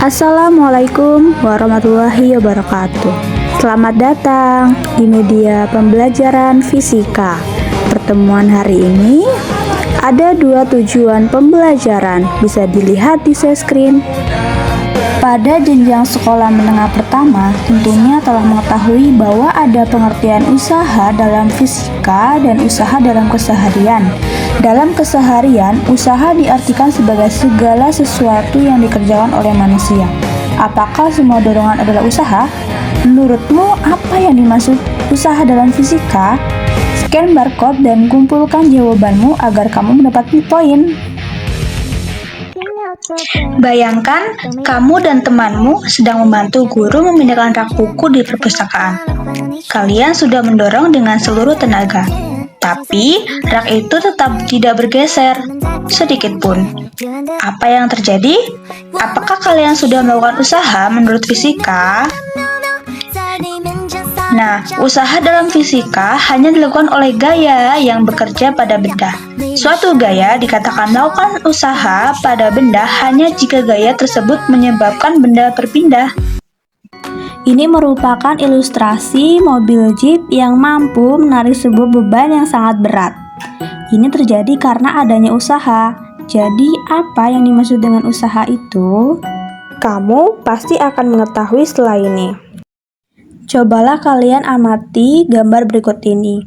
Assalamualaikum warahmatullahi wabarakatuh. Selamat datang di media pembelajaran fisika. Pertemuan hari ini ada dua tujuan pembelajaran, bisa dilihat di screen. Pada jenjang sekolah menengah pertama, tentunya telah mengetahui bahwa ada pengertian usaha dalam fisika dan usaha dalam keseharian. Dalam keseharian, usaha diartikan sebagai segala sesuatu yang dikerjakan oleh manusia. Apakah semua dorongan adalah usaha? Menurutmu, apa yang dimaksud usaha dalam fisika? Scan barcode dan kumpulkan jawabanmu agar kamu mendapat poin. Bayangkan, kamu dan temanmu sedang membantu guru memindahkan rak buku di perpustakaan. Kalian sudah mendorong dengan seluruh tenaga, tapi rak itu tetap tidak bergeser sedikit pun. Apa yang terjadi? Apakah kalian sudah melakukan usaha menurut fisika? Nah, usaha dalam fisika hanya dilakukan oleh gaya yang bekerja pada benda. Suatu gaya dikatakan melakukan usaha pada benda hanya jika gaya tersebut menyebabkan benda berpindah. Ini merupakan ilustrasi mobil jeep yang mampu menarik sebuah beban yang sangat berat. Ini terjadi karena adanya usaha. Jadi, apa yang dimaksud dengan usaha itu? Kamu pasti akan mengetahui setelah ini. Cobalah kalian amati gambar berikut ini.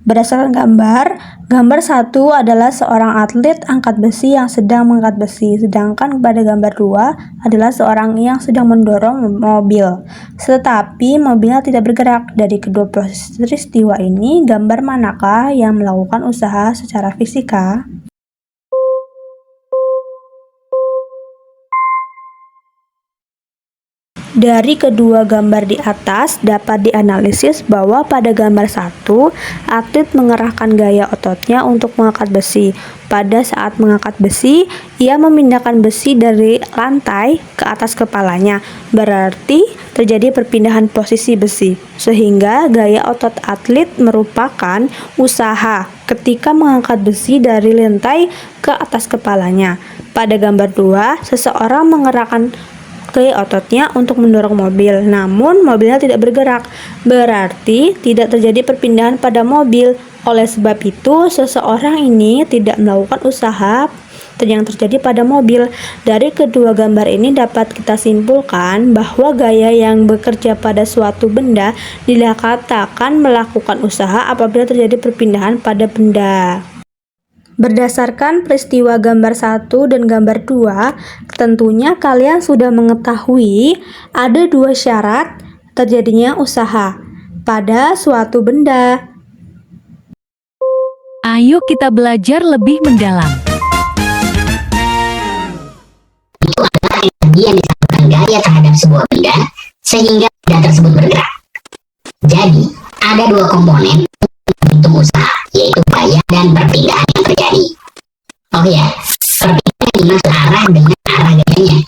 Berdasarkan gambar 1 adalah seorang atlet angkat besi yang sedang mengangkat besi, sedangkan pada gambar 2 adalah seorang yang sedang mendorong mobil. Tetapi mobilnya tidak bergerak. Dari kedua peristiwa ini, gambar manakah yang melakukan usaha secara fisika? Dari kedua gambar di atas dapat dianalisis bahwa pada gambar 1, atlet mengerahkan gaya ototnya untuk mengangkat besi. Pada saat mengangkat besi, ia memindahkan besi dari lantai ke atas kepalanya. Berarti terjadi perpindahan posisi besi, sehingga gaya otot atlet merupakan usaha ketika mengangkat besi dari lantai ke atas kepalanya. Pada gambar 2, seseorang mengerahkan gaya ototnya untuk mendorong mobil, namun mobilnya tidak bergerak. Berarti tidak terjadi perpindahan pada mobil. Oleh sebab itu, seseorang ini tidak melakukan usaha yang terjadi pada mobil. Dari kedua gambar ini dapat kita simpulkan bahwa gaya yang bekerja pada suatu benda dikatakan melakukan usaha apabila terjadi perpindahan pada benda. Berdasarkan peristiwa gambar 1 dan gambar 2, tentunya kalian sudah mengetahui ada dua syarat terjadinya usaha pada suatu benda. Ayo kita belajar lebih mendalam. Itu adalah energi yang disalurkan gaya terhadap sebuah benda sehingga benda tersebut bergerak. Jadi, ada dua komponen untuk usaha, yaitu gaya dan perpindahan yang terjadi. Oh ya, perpindahan dimaksud arah dengan arah gayanya.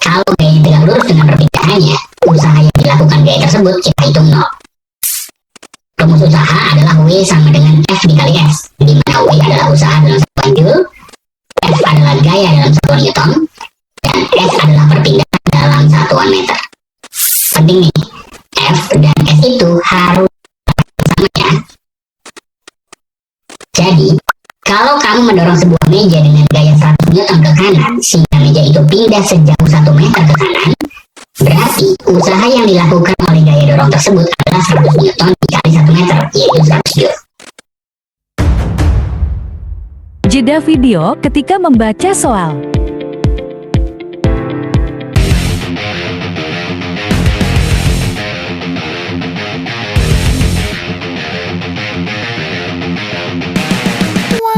Kalau gaya tidak lurus dengan perpindahannya, usaha yang dilakukan gaya tersebut kita hitung 0. Rumus usaha adalah W sama dengan F dikali S, di mana W adalah usaha dalam satuan Joule, F adalah gaya dalam satuan Newton, dan S adalah perpindahan dalam satuan meter. Penting nih, F dan S itu harus sama ya. Jadi, kalau kamu mendorong sebuah meja dengan gaya 100 Newton ke kanan, sehingga meja itu pindah sejauh 1 meter ke kanan, berarti usaha yang dilakukan oleh gaya dorong tersebut adalah 100 Newton dikali 1 meter, yaitu 100 Joule. Jeda video ketika membaca soal.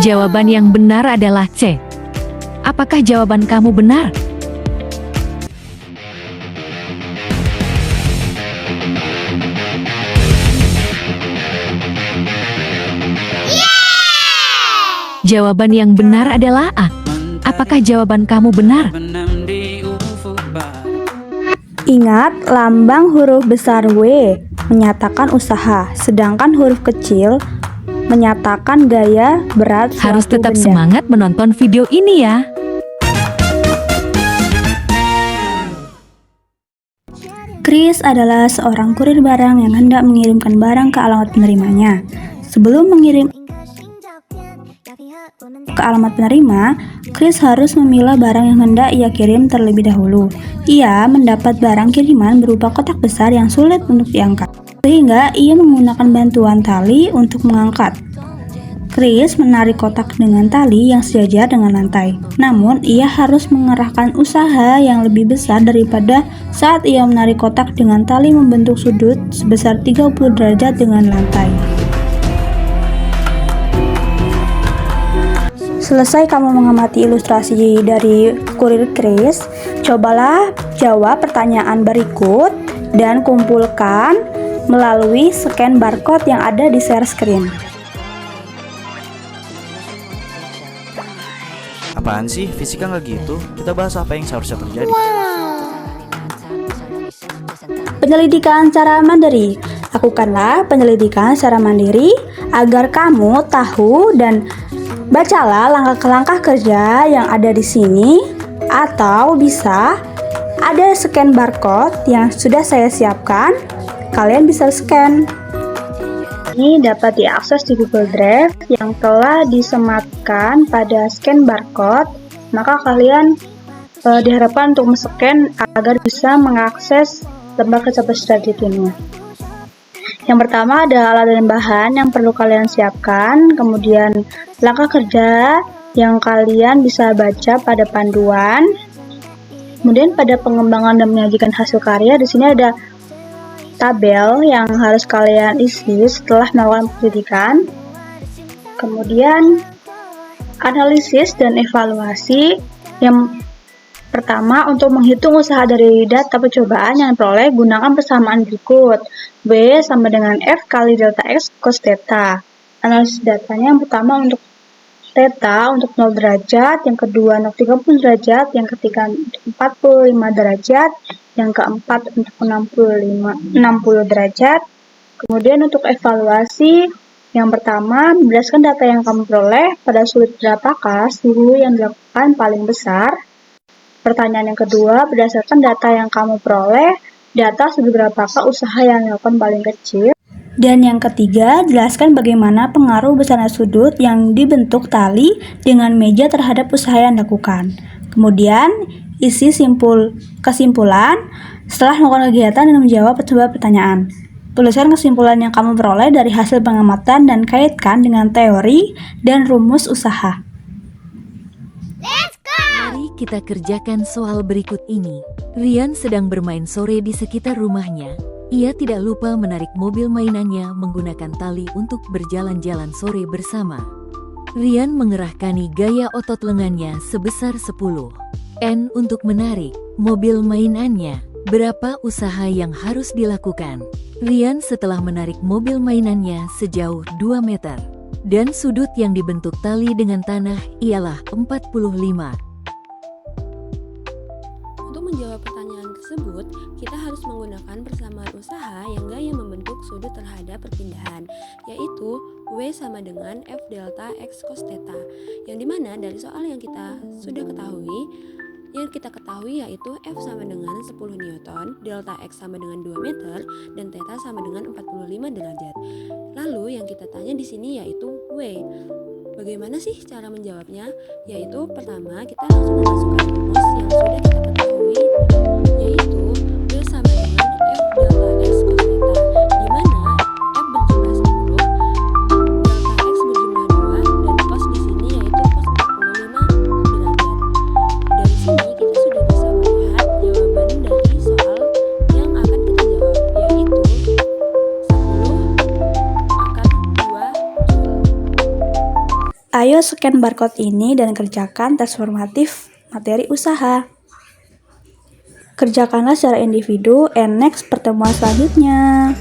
Jawaban yang benar adalah C. Apakah jawaban kamu benar? Jawaban yang benar adalah A. Apakah jawaban kamu benar? Ingat, lambang huruf besar W menyatakan usaha, sedangkan huruf kecil menyatakan gaya berat Harus suatu tetap benda. semangat menonton video ini ya. Chris adalah seorang kurir barang yang hendak mengirimkan barang ke alamat penerimanya. Sebelum mengirim ke alamat penerima, Chris harus memilah barang yang hendak ia kirim terlebih dahulu. Ia mendapat barang kiriman berupa kotak besar yang sulit untuk diangkat, sehingga ia menggunakan bantuan tali untuk mengangkat. Chris menarik kotak dengan tali yang sejajar dengan lantai. Namun, ia harus mengerahkan usaha yang lebih besar daripada saat ia menarik kotak dengan tali membentuk sudut sebesar 30 derajat dengan lantai. Selesai kamu mengamati ilustrasi dari kurir Chris, cobalah jawab pertanyaan berikut dan kumpulkan melalui scan barcode yang ada di share screen. Apaan sih? Fisika nggak gitu. Kita bahas apa yang seharusnya terjadi. Penyelidikan secara mandiri. Lakukanlah penyelidikan secara mandiri agar kamu tahu dan bacalah langkah-langkah kerja yang ada di sini, atau bisa ada scan barcode yang sudah saya siapkan. Kalian bisa scan. Ini dapat diakses di Google Drive yang telah disematkan pada scan barcode. Maka kalian diharapkan untuk men-scan agar bisa mengakses lembar kerja presentatif ini. Yang pertama ada alat dan bahan yang perlu kalian siapkan, kemudian langkah kerja yang kalian bisa baca pada panduan. Kemudian pada pengembangan dan menyajikan hasil karya, di sini ada tabel yang harus kalian isi setelah melakukan penyelidikan. Kemudian analisis dan evaluasi. Yang pertama, untuk menghitung usaha dari data percobaan yang diperoleh, gunakan persamaan berikut. W sama dengan F kali delta X cos theta. Analisis datanya yang pertama untuk theta untuk 0 derajat, yang kedua untuk 30 derajat, yang ketiga untuk 45 derajat, yang keempat untuk 60 derajat. Kemudian untuk evaluasi, yang pertama, berdasarkan data yang kamu peroleh, pada sudut berapakah suhu yang dilakukan paling besar? Pertanyaan yang kedua, berdasarkan data yang kamu peroleh, data sudut berapakah usaha yang dilakukan paling kecil? Dan yang ketiga, jelaskan bagaimana pengaruh besarnya sudut yang dibentuk tali dengan meja terhadap usaha yang dilakukan. Kemudian, isi kesimpulan setelah melakukan kegiatan dan menjawab beberapa pertanyaan. Tuliskan kesimpulan yang kamu peroleh dari hasil pengamatan dan kaitkan dengan teori dan rumus usaha. Mari kita kerjakan soal berikut ini. Rian sedang bermain sore di sekitar rumahnya. Ia tidak lupa menarik mobil mainannya menggunakan tali untuk berjalan-jalan sore bersama. Rian mengerahkani gaya otot lengannya sebesar 10 N untuk menarik mobil mainannya. Berapa usaha yang harus dilakukan? Rian setelah menarik mobil mainannya sejauh 2 meter. Dan sudut yang dibentuk tali dengan tanah ialah 45. Untuk menjawab pertanyaan tersebut, kita harus menggunakan persamaan usaha yang gaya membentuk sudut terhadap perpindahan, yaitu W sama dengan F delta X cos theta, yang dimana dari soal yang kita sudah ketahui, yaitu F sama dengan 10 Newton, delta X sama dengan 2 meter, dan theta sama dengan 45 derajat. Lalu yang kita tanya di sini yaitu W. Bagaimana sih cara menjawabnya? Yaitu pertama kita langsung memasukkan rumus yang sudah kita ketahui, yaitu W sama dengan F delta X cos theta, di mana F berjumlah 10, delta X berjumlah 2, dan cos di sini yaitu cos 45 derajat. Dari sini kita sudah bisa melihat jawaban dari soal yang akan kita jawab, yaitu 10 akar 2 Joule. Ayo scan barcode ini dan kerjakan tes formatif materi usaha. Kerjakanlah secara individu, and next pertemuan selanjutnya.